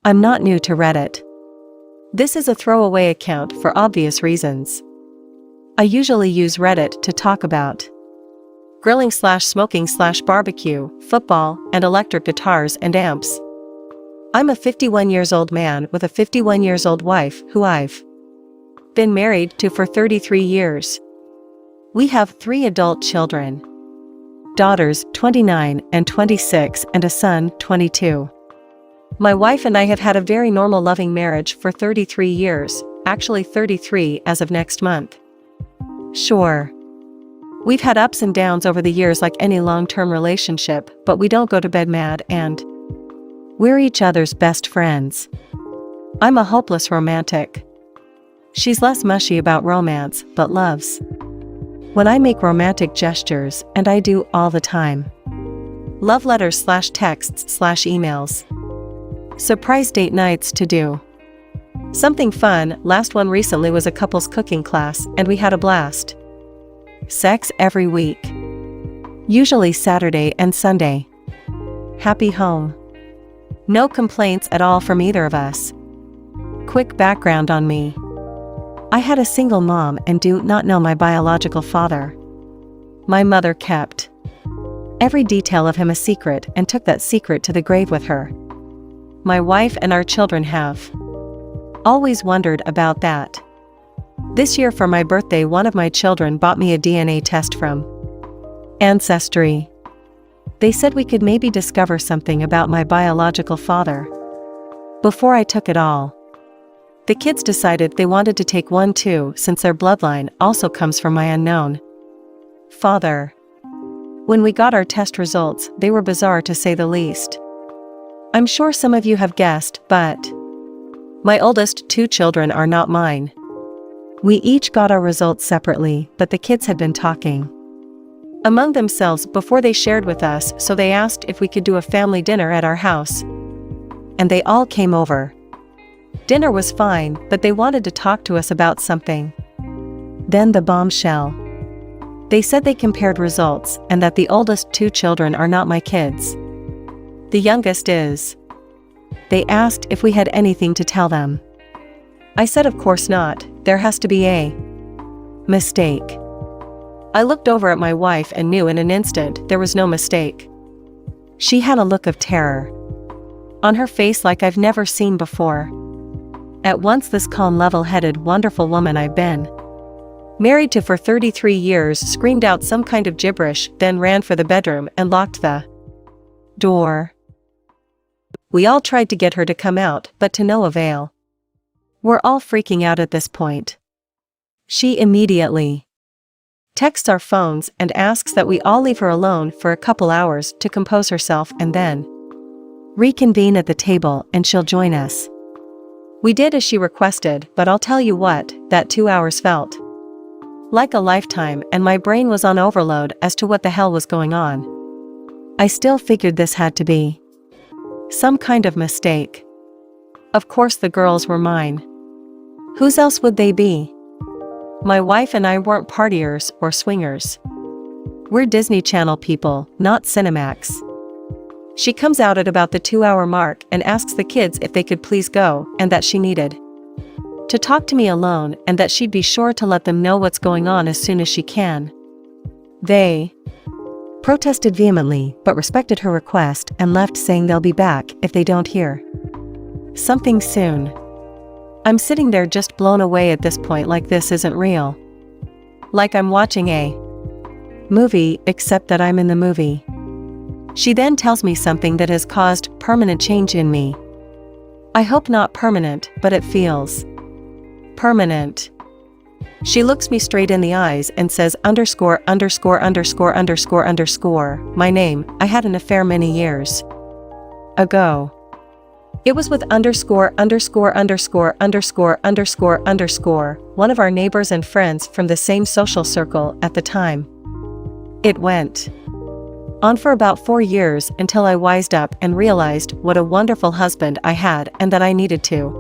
I'm not new to Reddit. This is a throwaway account for obvious reasons. I usually use Reddit to talk about grilling/smoking/barbecue, football, and electric guitars and amps. I'm a 51 years old man with a 51 years old wife who I've been married to for 33 years. We have 3 adult children. Daughters 29 and 26 and a son 22. My wife and I have had a very normal loving marriage for 33 years, actually 33 as of next month. Sure. We've had ups and downs over the years like any long-term relationship, but we don't go to bed mad and we're each other's best friends. I'm a hopeless romantic. She's less mushy about romance, but loves when I make romantic gestures, and I do all the time. Love letters/texts/emails. Surprise date nights to do something fun. Last one recently was a couples cooking class, and we had a blast. Sex every week. Usually Saturday and Sunday. Happy home. No complaints at all from either of us. Quick background on me. I had a single mom and do not know my biological father. My mother kept every detail of him a secret and took that secret to the grave with her. My wife and our children have always wondered about that. This year for my birthday, one of my children bought me a DNA test from Ancestry. They said we could maybe discover something about my biological father. Before I took it all, the kids decided they wanted to take one too, since their bloodline also comes from my unknown father. When we got our test results, they were bizarre to say the least. I'm sure some of you have guessed, but my oldest 2 children are not mine. We each got our results separately, but the kids had been talking among themselves before they shared with us, so they asked if we could do a family dinner at our house. And they all came over. Dinner was fine, but they wanted to talk to us about something. Then the bombshell. They said they compared results and that the oldest 2 children are not my kids. The youngest is. They asked if we had anything to tell them. I said of course not, there has to be a mistake. I looked over at my wife and knew in an instant there was no mistake. She had a look of terror on her face like I've never seen before. At once this calm, level-headed, wonderful woman I've been married to for 33 years screamed out some kind of gibberish, then ran for the bedroom and locked the door. We all tried to get her to come out, but to no avail. We're all freaking out at this point. She immediately texts our phones and asks that we all leave her alone for a couple hours to compose herself and then reconvene at the table and she'll join us. We did as she requested, but I'll tell you what, that 2 hours felt like a lifetime, and my brain was on overload as to what the hell was going on. I still figured this had to be some kind of mistake. Of course the girls were mine. Whose else would they be? My wife and I weren't partiers or swingers. We're Disney Channel people, not Cinemax. She comes out at about the 2-hour mark and asks the kids if they could please go, and that she needed to talk to me alone, and that she'd be sure to let them know what's going on as soon as she can. They protested vehemently, but respected her request and left, saying they'll be back if they don't hear something soon. I'm sitting there just blown away at this point, like this isn't real. Like I'm watching a movie, except that I'm in the movie. She then tells me something that has caused permanent change in me. I hope not permanent, but it feels permanent. She looks me straight in the eyes and says underscore underscore underscore underscore underscore my name. I had an affair many years ago. It was with underscore underscore underscore underscore underscore underscore one of our neighbors and friends from the same social circle at the time. It went on for about 4 years until I wised up and realized what a wonderful husband I had and that I needed to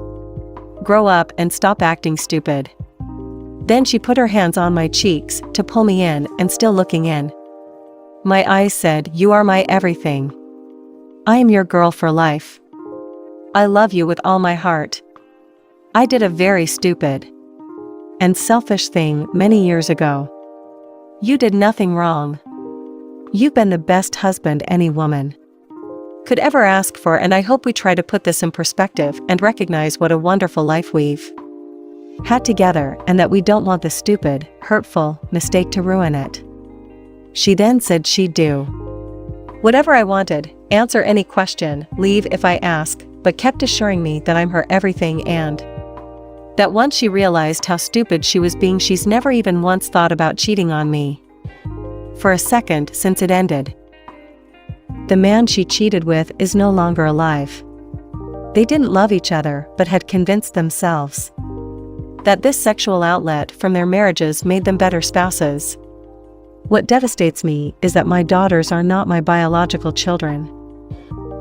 grow up and stop acting stupid. Then she put her hands on my cheeks to pull me in, and still looking in my eyes said, "You are my everything. I am your girl for life." I love you with all my heart. I did a very stupid and selfish thing many years ago. You did nothing wrong. You've been the best husband any woman could ever ask for, and I hope we try to put this in perspective and recognize what a wonderful life we've had together, and that we don't want the stupid, hurtful mistake to ruin it. She then said she'd do whatever I wanted, answer any question, leave if I ask, but kept assuring me that I'm her everything, and that once she realized how stupid she was being, she's never even once thought about cheating on me for a second since it ended. The man she cheated with is no longer alive. They didn't love each other but had convinced themselves that this sexual outlet from their marriages made them better spouses. What devastates me is that my daughters are not my biological children.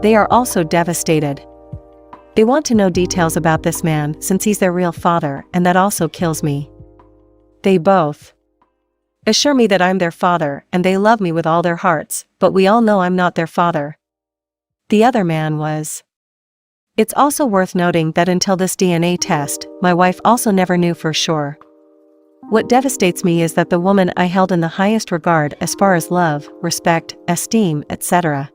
They are also devastated. They want to know details about this man since he's their real father, and that also kills me. They both assure me that I'm their father and they love me with all their hearts, but we all know I'm not their father. The other man was. It's also worth noting that until this DNA test, my wife also never knew for sure. What devastates me is that the woman I held in the highest regard as far as love, respect, esteem, etc.,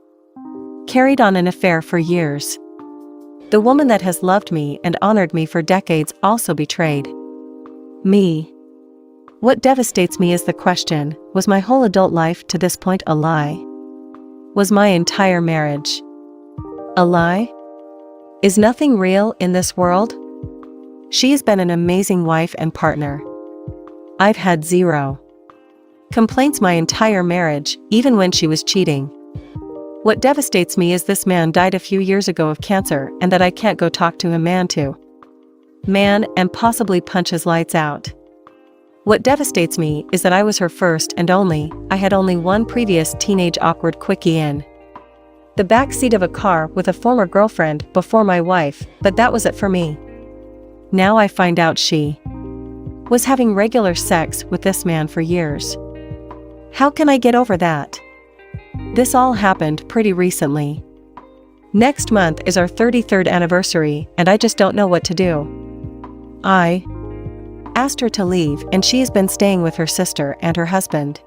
carried on an affair for years. The woman that has loved me and honored me for decades also betrayed me. What devastates me is the question, was my whole adult life to this point a lie? Was my entire marriage a lie? Is nothing real in this world? She has been an amazing wife and partner. I've had zero complaints my entire marriage, even when she was cheating. What devastates me is this man died a few years ago of cancer, and that I can't go talk to him man to man and possibly punch his lights out. What devastates me is that I was her first and only. I had only one previous teenage awkward quickie in the back seat of a car with a former girlfriend before my wife, but that was it for me. Now I find out she was having regular sex with this man for years. How can I get over that? This all happened pretty recently. Next month is our 33rd anniversary, and I just don't know what to do. I asked her to leave, and she has been staying with her sister and her husband.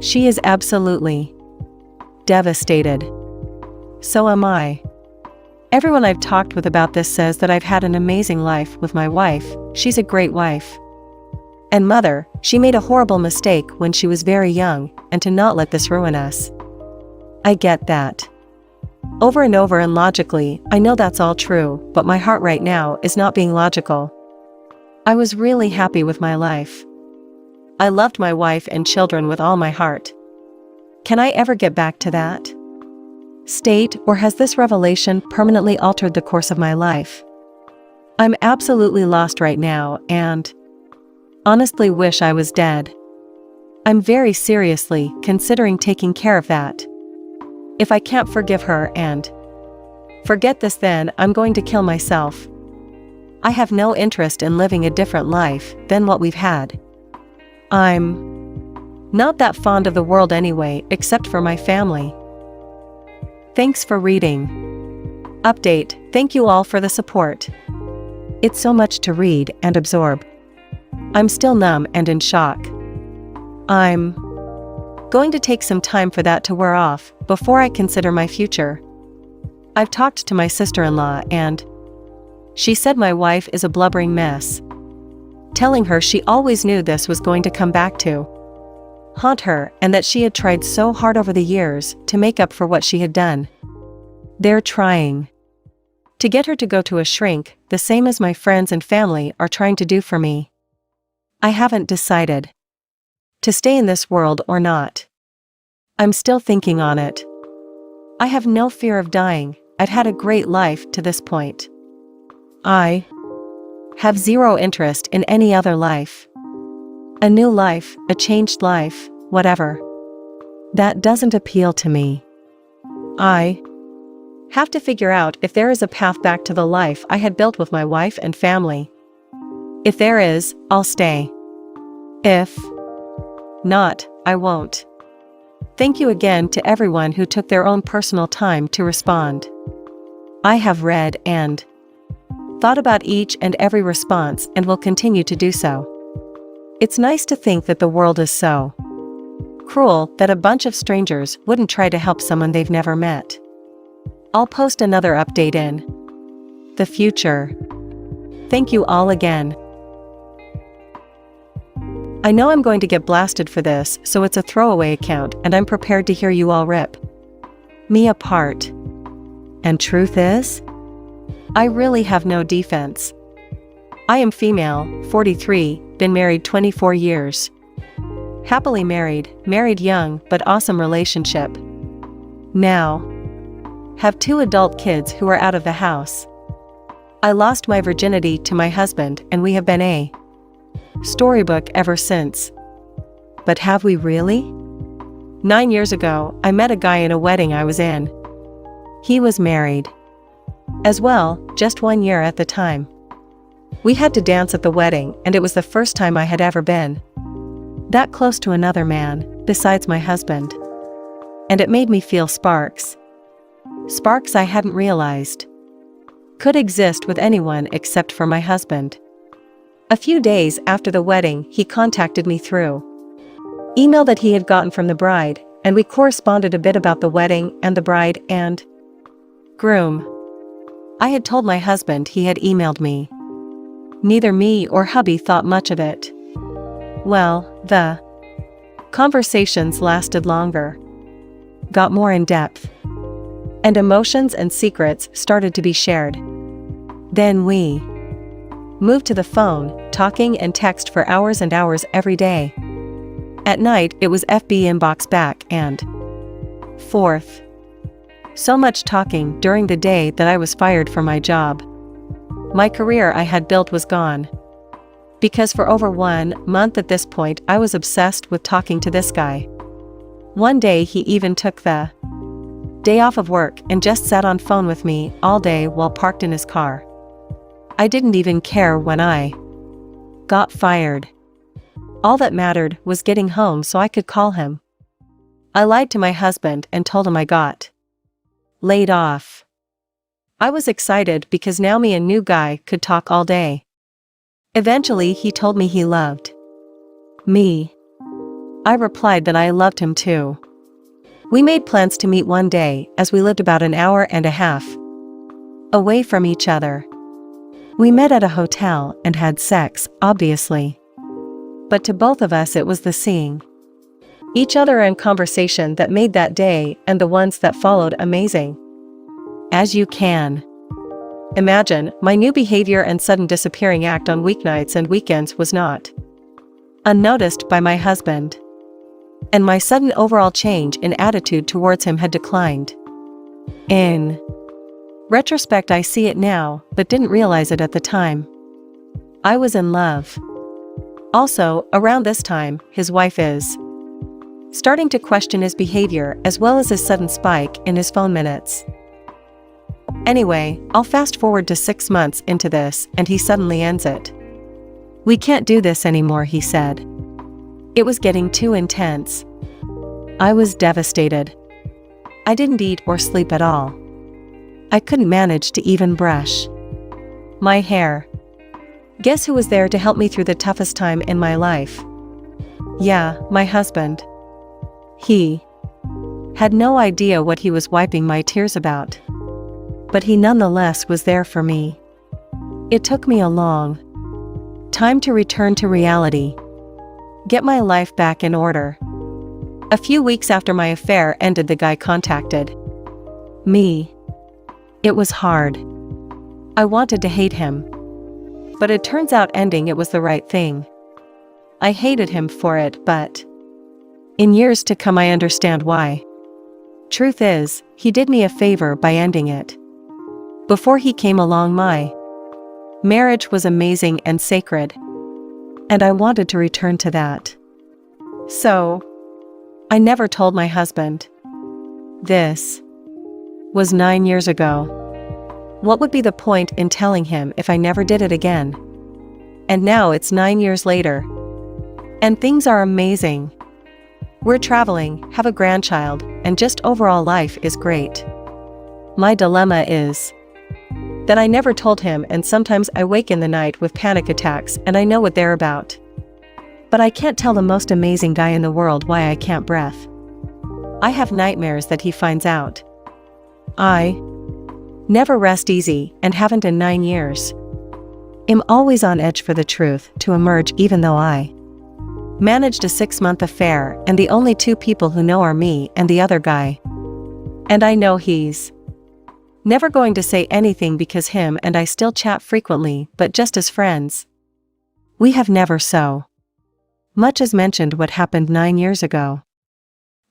She is absolutely devastated. So am I. Everyone I've talked with about this says that I've had an amazing life with my wife. She's a great wife and mother. She made a horrible mistake when she was very young, and to not let this ruin us. I get that. Over and over, and logically, I know that's all true, but my heart right now is not being logical. I was really happy with my life. I loved my wife and children with all my heart. Can I ever get back to that state, or has this revelation permanently altered the course of my life? I'm absolutely lost right now, and honestly wish I was dead. I'm very seriously considering taking care of that. If I can't forgive her and forget this, then I'm going to kill myself. I have no interest in living a different life than what we've had. I'm not that fond of the world anyway, except for my family. Thanks for reading. Update. Thank you all for the support. It's so much to read and absorb. I'm still numb and in shock. I'm going to take some time for that to wear off before I consider my future. I've talked to my sister-in-law, and she said my wife is a blubbering mess, telling her she always knew this was going to come back to haunt her, and that she had tried so hard over the years to make up for what she had done. They're trying to get her to go to a shrink, the same as my friends and family are trying to do for me. I haven't decided to stay in this world or not. I'm still thinking on it. I have no fear of dying. I've had a great life to this point. I have zero interest in any other life. A new life, a changed life, whatever. That doesn't appeal to me. I have to figure out if there is a path back to the life I had built with my wife and family. If there is, I'll stay. If not, I won't. Thank you again to everyone who took their own personal time to respond. I have read and thought about each and every response and will continue to do so. It's nice to think that the world is so cruel that a bunch of strangers wouldn't try to help someone they've never met. I'll post another update in the future. Thank you all again. I know I'm going to get blasted for this, so it's a throwaway account and I'm prepared to hear you all rip me apart. And truth is, I really have no defense. I am female, 43, been married 24 years. Happily married young but awesome relationship. Now, have 2 adult kids who are out of the house. I lost my virginity to my husband and we have been a storybook ever since. But have we really? 9 years ago, I met a guy in a wedding I was in. He was married as well, just 1 year at the time. We had to dance at the wedding and it was the first time I had ever been that close to another man, besides my husband. And it made me feel sparks. Sparks I hadn't realized could exist with anyone except for my husband. A few days after the wedding, he contacted me through email that he had gotten from the bride, and we corresponded a bit about the wedding and the bride and groom. I had told my husband he had emailed me. Neither me or hubby thought much of it. Well, the conversations lasted longer, got more in depth, and emotions and secrets started to be shared. Then we moved to the phone, talking and text for hours and hours every day. At night it was FB inbox back and forth. So much talking during the day that I was fired from my job. My career I had built was gone. Because for over 1 month at this point I was obsessed with talking to this guy. One day he even took the day off of work and just sat on phone with me all day while parked in his car. I didn't even care when I got fired. All that mattered was getting home so I could call him. I lied to my husband and told him I got laid off. I was excited because now me and new guy could talk all day. Eventually he told me he loved me. I replied that I loved him too. We made plans to meet one day as we lived about an hour and a half away from each other. We met at a hotel and had sex, obviously. But to both of us it was the seeing each other and conversation that made that day and the ones that followed amazing. As you can imagine, my new behavior and sudden disappearing act on weeknights and weekends was not unnoticed by my husband. And my sudden overall change in attitude towards him had declined. In retrospect I see it now, but didn't realize it at the time. I was in love. Also, around this time, his wife is starting to question his behavior as well as his sudden spike in his phone minutes. Anyway, I'll fast forward to 6 months into this and he suddenly ends it. We can't do this anymore, he said. It was getting too intense. I was devastated. I didn't eat or sleep at all. I couldn't manage to even brush my hair. Guess who was there to help me through the toughest time in my life? Yeah, my husband. He had no idea what he was wiping my tears about. But he nonetheless was there for me. It took me a long time to return to reality, get my life back in order. A few weeks after my affair ended, the guy contacted me. It was hard. I wanted to hate him. But it turns out ending it was the right thing. I hated him for it, but in years to come I understand why. Truth is, he did me a favor by ending it. Before he came along, my marriage was amazing and sacred. And I wanted to return to that. So, I never told my husband. This was 9 years ago. What would be the point in telling him if I never did it again? And now it's 9 years later. And things are amazing. We're traveling, have a grandchild, and just overall life is great. My dilemma is, Then I never told him, and sometimes I wake in the night with panic attacks and I know what they're about. But I can't tell the most amazing guy in the world why I can't breath. I have nightmares that he finds out. I never rest easy and haven't in 9 years. I'm always on edge for the truth to emerge, even though I managed a 6-month affair and the only 2 people who know are me and the other guy. And I know he's never going to say anything because him and I still chat frequently, but just as friends. We have never so much as mentioned what happened 9 years ago.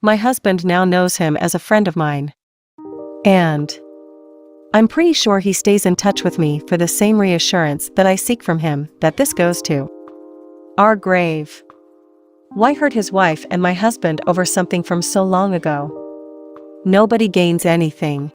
My husband now knows him as a friend of mine. And I'm pretty sure he stays in touch with me for the same reassurance that I seek from him, that this goes to our grave. Why hurt his wife and my husband over something from so long ago? Nobody gains anything.